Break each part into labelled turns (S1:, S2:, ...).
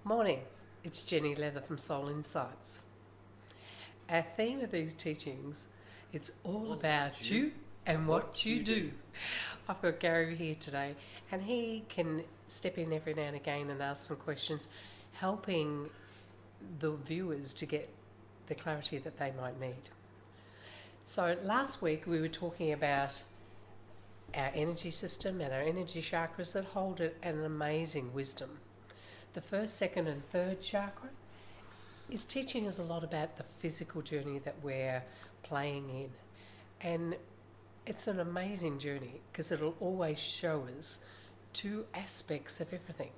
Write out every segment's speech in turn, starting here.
S1: Morning, it's Jenny Leather from Soul Insights. Our theme of these teachings, it's all about you and what you do. I've got Gary here today and he can step in every now and again and ask some questions, helping the viewers to get the clarity that they might need. So last week we were talking about our energy system and our energy chakras that hold an amazing wisdom. The first, second and third chakra is teaching us a lot about the physical journey that we're playing in. And it's an amazing journey because it'll always show us two aspects of everything.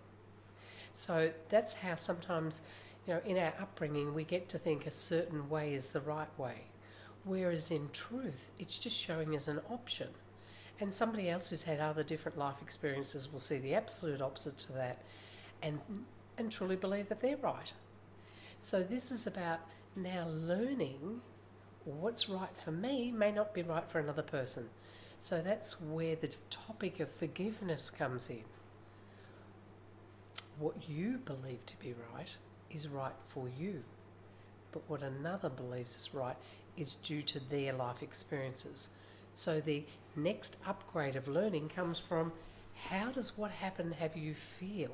S1: So that's how sometimes, in our upbringing, we get to think a certain way is the right way. Whereas in truth, it's just showing us an option. And somebody else who's had other different life experiences will see the absolute opposite to that and truly believe that they're right. So this is about now learning what's right for me may not be right for another person. So that's where the topic of forgiveness comes in. What you believe to be right is right for you, but what another believes is right is due to their life experiences. So the next upgrade of learning comes from, how does what happened have you feel?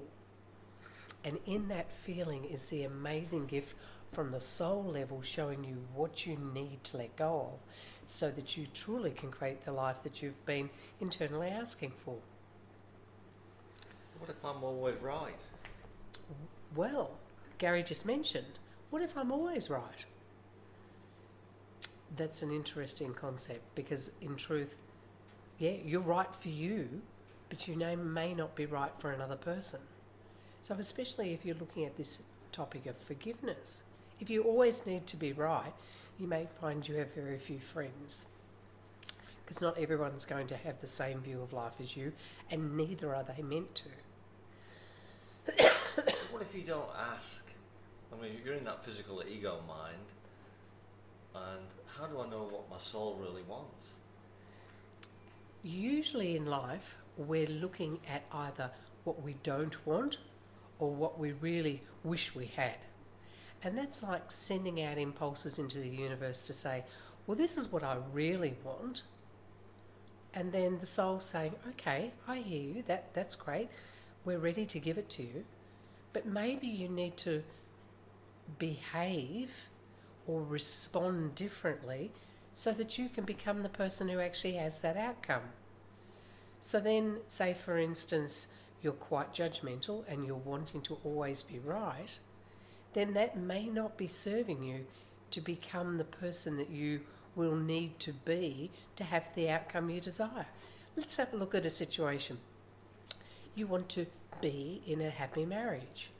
S1: And in that feeling is the amazing gift from the soul level, showing you what you need to let go of so that you truly can create the life that you've been internally asking for.
S2: What if I'm always right?
S1: Well, Gary just mentioned, what if I'm always right? That's an interesting concept because in truth, you're right for you, but you may not be right for another person. So especially if you're looking at this topic of forgiveness, if you always need to be right, you may find you have very few friends because not everyone's going to have the same view of life as you, and neither are they meant to.
S2: What if you don't ask? I mean, you're in that physical ego mind, and how do I know what my soul really wants?
S1: Usually in life, we're looking at either what we don't want or what we really wish we had. And that's like sending out impulses into the universe to say, well, this is what I really want. And then the soul saying, okay, I hear you, that's great. We're ready to give it to you. But maybe you need to behave or respond differently so that you can become the person who actually has that outcome. So then, say for instance, you're quite judgmental and you're wanting to always be right, then that may not be serving you to become the person that you will need to be to have the outcome you desire. Let's have a look at a situation. You want to be in a happy marriage,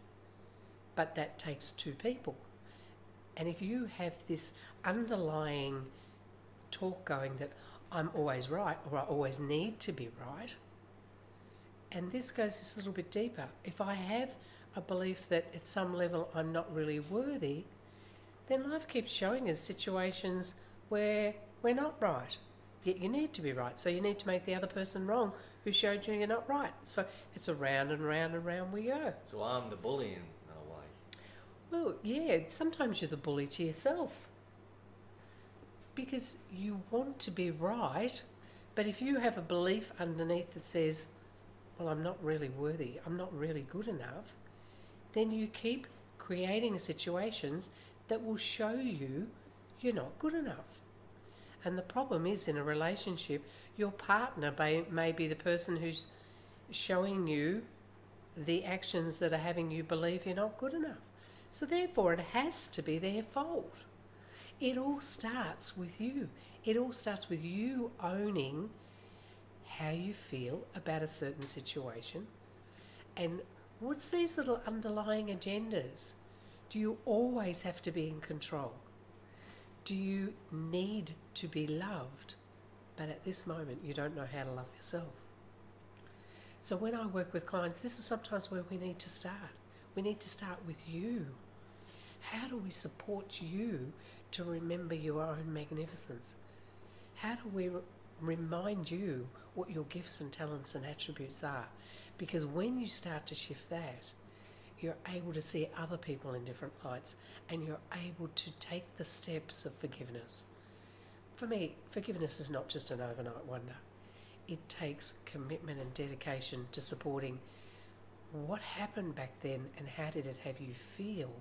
S1: but that takes two people. And if you have this underlying talk going that I'm always right or I always need to be right, and this goes this little bit deeper. If I have a belief that at some level I'm not really worthy, then life keeps showing us situations where we're not right. Yet you need to be right. So you need to make the other person wrong who showed you you're not right. So it's around and round and round we go.
S2: So I'm the bully in a way.
S1: Well, yeah, sometimes you're the bully to yourself. Because you want to be right, but if you have a belief underneath that says, well, I'm not really worthy, I'm not really good enough, then you keep creating situations that will show you you're not good enough. And the problem is, in a relationship, your partner may be the person who's showing you the actions that are having you believe you're not good enough. So therefore it has to be their fault. It all starts with you. It all starts with you owning how you feel about a certain situation and what's these little underlying agendas. Do you always have to be in control? Do you need to be loved, but at this moment you don't know how to love yourself? So when I work with clients, this is sometimes where we need to start. We need to start with you. How do we support you to remember your own magnificence? How do we remind you what your gifts and talents and attributes are? Because when you start to shift that, you're able to see other people in different lights, and you're able to take the steps of forgiveness. For me, forgiveness is not just an overnight wonder. It takes commitment and dedication to supporting what happened back then and how did it have you feel,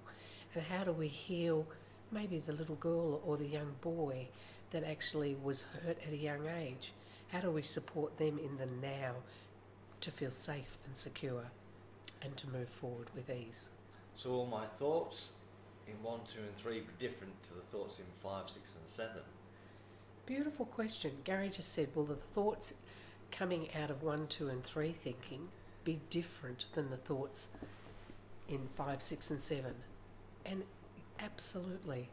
S1: and how do we heal maybe the little girl or the young boy that actually was hurt at a young age. How do we support them in the now to feel safe and secure and to move forward with ease?
S2: So will my thoughts in 1, 2 and 3 be different to the thoughts in 5, 6 and 7?
S1: Beautiful question. Gary just said, will the thoughts coming out of 1, 2 and 3 thinking be different than the thoughts in 5, 6 and 7? And absolutely.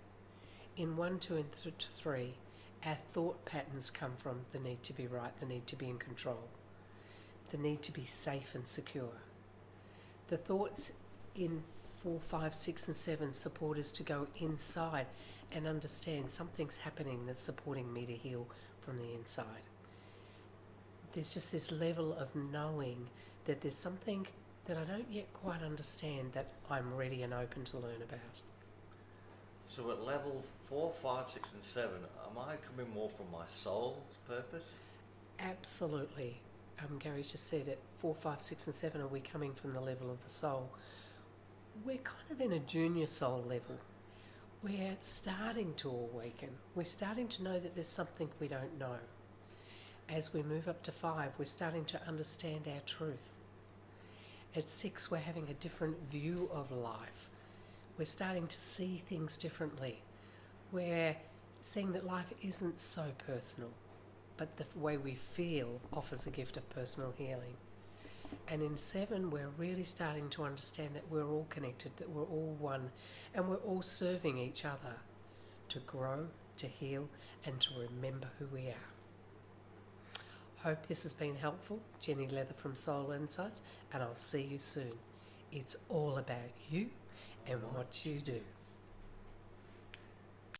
S1: In 1, 2 and 3, our thought patterns come from the need to be right, the need to be in control, the need to be safe and secure. The thoughts in 4, 5, 6 and 7 support us to go inside and understand something's happening that's supporting me to heal from the inside. There's just this level of knowing that there's something that I don't yet quite understand that I'm ready and open to learn about.
S2: So at level 4, 5, 6 and 7, am I coming more from my soul's purpose?
S1: Absolutely. Gary just said at 4, 5, 6 and 7, are we coming from the level of the soul? We're kind of in a junior soul level. We're starting to awaken. We're starting to know that there's something we don't know. As we move up to 5, we're starting to understand our truth. At 6, we're having a different view of life. We're starting to see things differently. We're seeing that life isn't so personal, but the way we feel offers a gift of personal healing. And in 7, we're really starting to understand that we're all connected, that we're all one, and we're all serving each other to grow, to heal, and to remember who we are. Hope this has been helpful. Jenny Leather from Soul Insights, and I'll see you soon. It's all about you and what you do.